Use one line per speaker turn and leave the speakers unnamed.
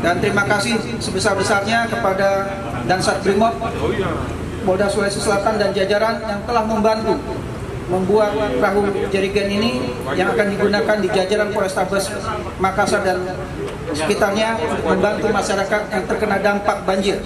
Dan terima kasih sebesar-besarnya kepada Dansat Brimob, Polda Sulawesi Selatan dan jajaran yang telah membantu membuat perahu jerigen ini yang akan digunakan di jajaran Polrestabes Makassar dan sekitarnya, membantu masyarakat yang terkena dampak banjir.